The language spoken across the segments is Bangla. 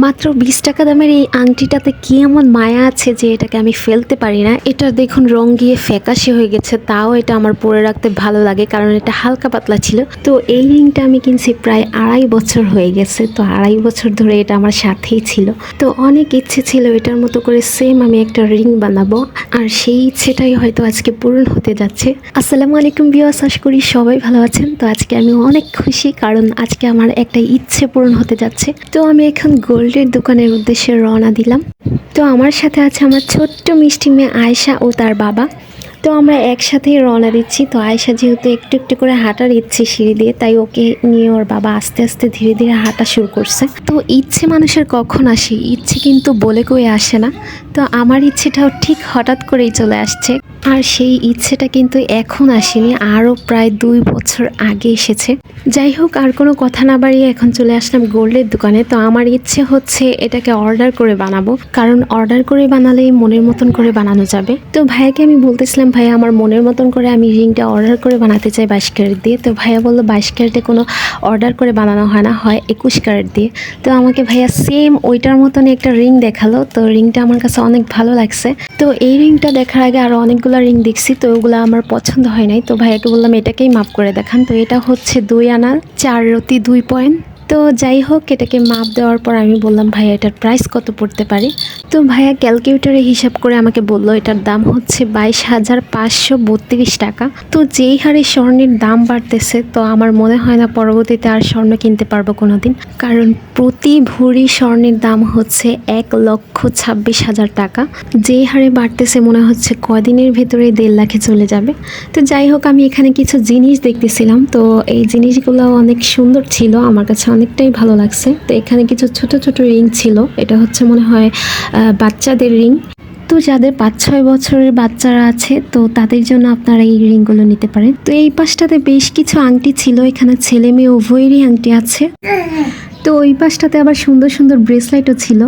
মাত্র 20 টাকা দামের এই আংটিটাতে কি এমন মায়া আছে যে এটাকে আমি ফেলতে পারি না। এটা দেখুন রং গিয়ে ফ্যাকাশে হয়ে গেছে, তাও এটা আমার পরে রাখতে ভালো লাগে কারণ এটা হালকা পাতলা ছিল। তো এই রিংটা আমি কিনছি প্রায় 2.5 বছর হয়ে গেছে। তো 2.5 বছর ধরে এটা আমার সাথেই ছিল। তো অনেক ইচ্ছে ছিল এটার মতো করে সেম আমি একটা রিং বানাবো, আর সেই ইচ্ছেটাই হয়তো আজকে পূরণ হতে যাচ্ছে। আসসালামু আলাইকুম ভিউয়ার্স, আশা করি সবাই ভালো আছেন। তো আজকে আমি অনেক খুশি কারণ আজকে আমার একটা ইচ্ছে পূরণ হতে যাচ্ছে। তো আমি এখন গোল্ডের দোকানের উদ্দেশ্যে রওনা দিলাম। তো আমার সাথে আছে আমার ছোট্ট মিষ্টি মেয়ে আয়েশা ও তার বাবা। তো আমরা একসাথেই রওনা দিচ্ছি। তো আয়েশা যেহেতু একটু একটু করে হাঁটার ইচ্ছে সিঁড়ি দিয়ে, তাই ওকে নিয়ে ওর বাবা আস্তে আস্তে ধীরে ধীরে হাঁটা শুরু করছে। তো ইচ্ছে মানুষের কখন আসে, ইচ্ছে কিন্তু বলে কয়ে আসে না। তো আমার ইচ্ছেটাও ঠিক হঠাৎ করেই চলে আসছে, আর সেই ইচ্ছেটা কিন্তু এখন আসেনি, আরও প্রায় 2 বছর আগে এসেছে। যাই হোক, আর কোনো কথা না বাড়িয়ে এখন চলে আসলাম গোল্ডের দোকানে। তো আমার ইচ্ছে হচ্ছে এটাকে অর্ডার করে বানাবো, কারণ অর্ডার করে বানালেই মনের মতন করে বানানো যাবে। তো ভাইয়াকে আমি বলতেছিলাম, ভাইয়া আমার মনের মতন করে আমি রিংটা অর্ডার করে বানাতে চাই 22 ক্যারেট দিয়ে। তো ভাইয়া বললো 22 ক্যারেটে কোনো অর্ডার করে বানানো হয় না, হয় 21 ক্যারেট দিয়ে। তো আমাকে ভাইয়া সেম ওইটার মতনই একটা রিং দেখালো। তো রিংটা আমার কাছে অনেক ভালো লাগছে। তো এই রিংটা দেখার আগে আরও অনেকগুলো রিং দেখছি, তো ওগুলো আমার পছন্দ হয় নাই। তো ভাইয়াকে বললাম এটাকেই মাপ করে দেখান। তো এটা হচ্ছে 2 আনা 4 রতি 2 পয়েন্ট। তো যাই হোক, এটাকে মাপ দেওয়ার পর আমি বললাম ভাইয়া এটার প্রাইস কত পড়তে পারে। তো ভাইয়া ক্যালকুলেটরে হিসাব করে আমাকে বললো এটার দাম হচ্ছে 22,532 টাকা। তো যেই হারে স্বর্ণের দাম বাড়তেছে, তো আমার মনে হয় না পরবর্তীতে আর স্বর্ণ কিনতে পারবো কোনোদিন, কারণ প্রতি ভরি স্বর্ণের দাম হচ্ছে 1,26,000 টাকা। যেই হারে বাড়তেছে মনে হচ্ছে কদিনের ভেতরে 1.5 লাখে চলে যাবে। তো যাই হোক, আমি এখানে কিছু জিনিস দেখতেছিলাম। তো এই জিনিসগুলো অনেক সুন্দর ছিল, আমার কাছে অনেকটাই ভালো লাগছে। তো এখানে কিছু ছোট ছোট রিং ছিল, এটা হচ্ছে মনে হয় বাচ্চাদের রিং। তো যাদের 5-6 বছরের বাচ্চারা আছে, তো তাদের জন্য আপনারা এই রিংগুলো নিতে পারেন। তো এই পাশটাতে বেশ কিছু আংটি ছিল, এখানে ছেলে মেয়ে উভয়েরই আংটি আছে। তো ওই পাশটাতে আবার সুন্দর সুন্দর ব্রেসলেটও ছিল।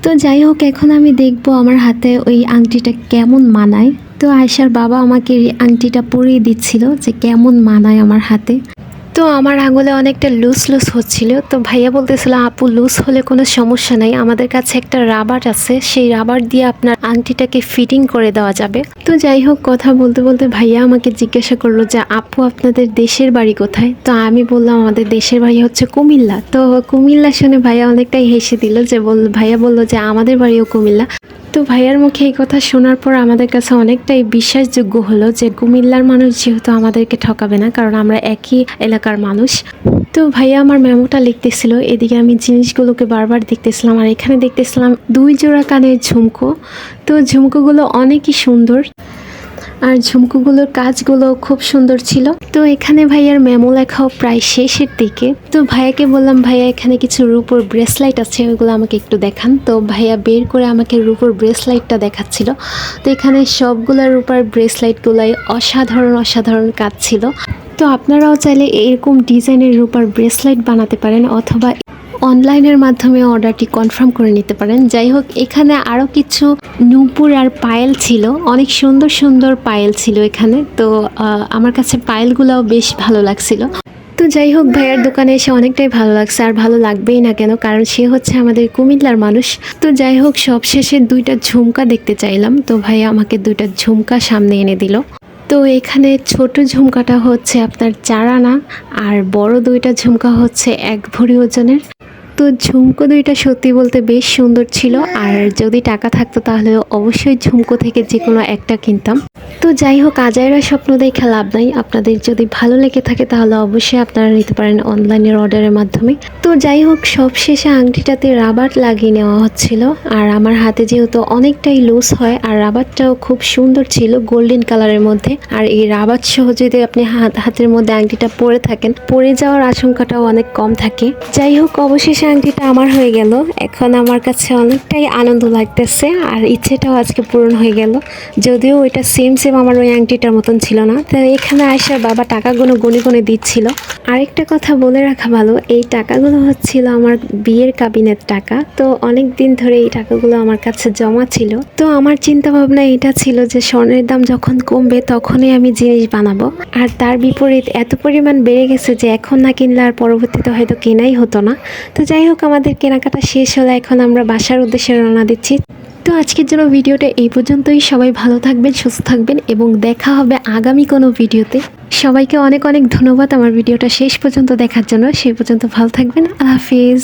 তো যাই হোক, এখন আমি দেখবো আমার হাতে ওই আংটিটা কেমন মানায়। তো আয়েশার বাবা আমাকে এই আংটিটা পরিয়ে দিচ্ছিল যে কেমন মানায় আমার হাতে। তো আমার আঙুলে অনেকটা লুজ লুজ হচ্ছিল। তো ভাইয়া বলতেছিল আপু লুজ হলে কোনো সমস্যা নাই, আমাদের কাছে একটা রাবার আছে, সেই রাবার দিয়ে আপনার আংটিটাকে ফিটিং করে দেওয়া যাবে। তো যাই হোক, কথা বলতে বলতে ভাইয়া আমাকে জিজ্ঞাসা করলো যে আপু আপনাদের দেশের বাড়ি কোথায়। তো আমি বললাম আমাদের দেশের বাড়ি হচ্ছে কুমিল্লা। তো কুমিল্লা শুনে ভাইয়া অনেকটাই হেসে দিল, যে ভাইয়া বললো যে আমাদের বাড়িও কুমিল্লা। তো ভাইয়ার মুখে এই কথা শোনার পর আমাদের কাছে অনেকটাই বিশ্বাসযোগ্য হলো যে কুমিল্লার মানুষ যেহেতু আমাদেরকে ঠকাবে না, কারণ আমরা একই এলাকার মানুষ। তো ভাইয়া আমার মেমোটা লিখতেছিল, এদিকে আমি জিনিসগুলোকে বারবার দেখতেছিলাম, আর এখানে দেখতেছিলাম 2 জোড়া কানের ঝুমকো। তো ঝুমকোগুলো অনেকই সুন্দর, আর ঝুমকোগুলোর কাজগুলো খুব সুন্দর ছিল। তো এখানে ভাইয়ার মেমো লেখাও প্রায় শেষের দিকে। তো ভাইয়াকে বললাম ভাইয়া এখানে কিছু রূপোর ব্রেসলাইট আছে, ওইগুলো আমাকে একটু দেখান। তো ভাইয়া বের করে আমাকে রূপোর ব্রেসলাইটটা দেখাচ্ছিল। তো এখানে সবগুলো রূপার ব্রেসলাইটগুলাই অসাধারণ অসাধারণ কাজ ছিল। তো আপনারাও চাইলে এরকম ডিজাইনের রূপার ব্রেসলাইট বানাতে পারেন, অথবা অনলাইনের মাধ্যমে অর্ডারটি কনফার্ম করে নিতে পারেন। যাই হোক, এখানে আরও কিছু নূপুর আর পায়েল ছিল, অনেক সুন্দর সুন্দর পায়েল ছিল এখানে। তো আমার কাছে পায়েলগুলোও বেশ ভালো লাগছিল। তো যাই হোক, ভাইয়ার দোকানে এসে অনেকটাই ভালো লাগছে, আর ভালো লাগবেই না কেন, কারণ সে হচ্ছে আমাদের কুমিল্লার মানুষ। তো যাই হোক, সবশেষে 2টা ঝুমকা দেখতে চাইলাম। তো ভাইয়া আমাকে 2টা ঝুমকা সামনে এনে দিল। তো এখানে ছোট ঝুমকাটা হচ্ছে আপনার 4 আনা, আর বড় 2টা ঝুমকা হচ্ছে 1 ভরি ওজনের। তো ঝুমকো 2টা সত্যি বলতে বেশ সুন্দর ছিল, আর যদি টাকা থাকতো তাহলে অবশ্যই ঝুমকো থেকে যে কোনো একটা কিনতাম। তো যাই হোক, আজাইরা স্বপ্ন দেখে লাভ নাই, আপনাদের যদি ভালো লেগে থাকে তাহলে অবশ্যই আপনারা নিতে পারেন অনলাইনের অর্ডারের মাধ্যমে। তো যাই হোক, সবশেষে আংটিটাতে রাবার লাগিয়ে নেওয়া হচ্ছিল, আর আমার হাতে যেহেতু অনেকটাই লুজ হয়, আর রাবারটাও খুব সুন্দর ছিল গোল্ডেন কালারের মধ্যে। আর এই রাবার সহ যদি আপনি হাতের মধ্যে আংটিটা পরে থাকেন, পরে যাওয়ার আশঙ্কাটাও অনেক কম থাকে। যাই হোক, অবশেষে আংটিটা আমার হয়ে গেল। এখন আমার কাছে অনেকটাই আনন্দ লাগতেছে, আর ইচ্ছেটাও আজকে পূরণ হয়ে গেল। যদিও ওইটা সেম আমার ওই আংটিটার মতন ছিল না। তো এখানে আয়েশার বাবা টাকাগুলো গুনে গুনে দিচ্ছিল। আরেকটা কথা বলে রাখা ভালো, এই টাকাগুলো হচ্ছিল আমার বিয়ের কাবিনের টাকা। তো অনেক দিন ধরে এই টাকাগুলো আমার কাছে জমা ছিল। তো আমার চিন্তা ভাবনা এটা ছিল যে স্বর্ণের দাম যখন কমবে তখনই আমি জিনিস বানাবো, আর তার বিপরীত এত পরিমাণ বেড়ে গেছে যে এখন না কিনলে আর পরবর্তীতে হয়তো কেনাই হতো না। তো যাই যাই হোক, আমাদের কেনাকাটা শেষ হলে এখন আমরা বাসার উদ্দেশ্যে রওনা দিচ্ছি। তো আজকের জন্য ভিডিওটা এই পর্যন্তই। সবাই ভালো থাকবেন, সুস্থ থাকবেন এবং দেখা হবে আগামী কোনো ভিডিওতে। সবাইকে অনেক অনেক ধন্যবাদ আমার ভিডিওটা শেষ পর্যন্ত দেখার জন্য। সেই পর্যন্ত ভালো থাকবেন। আল্লাহ হাফিজ।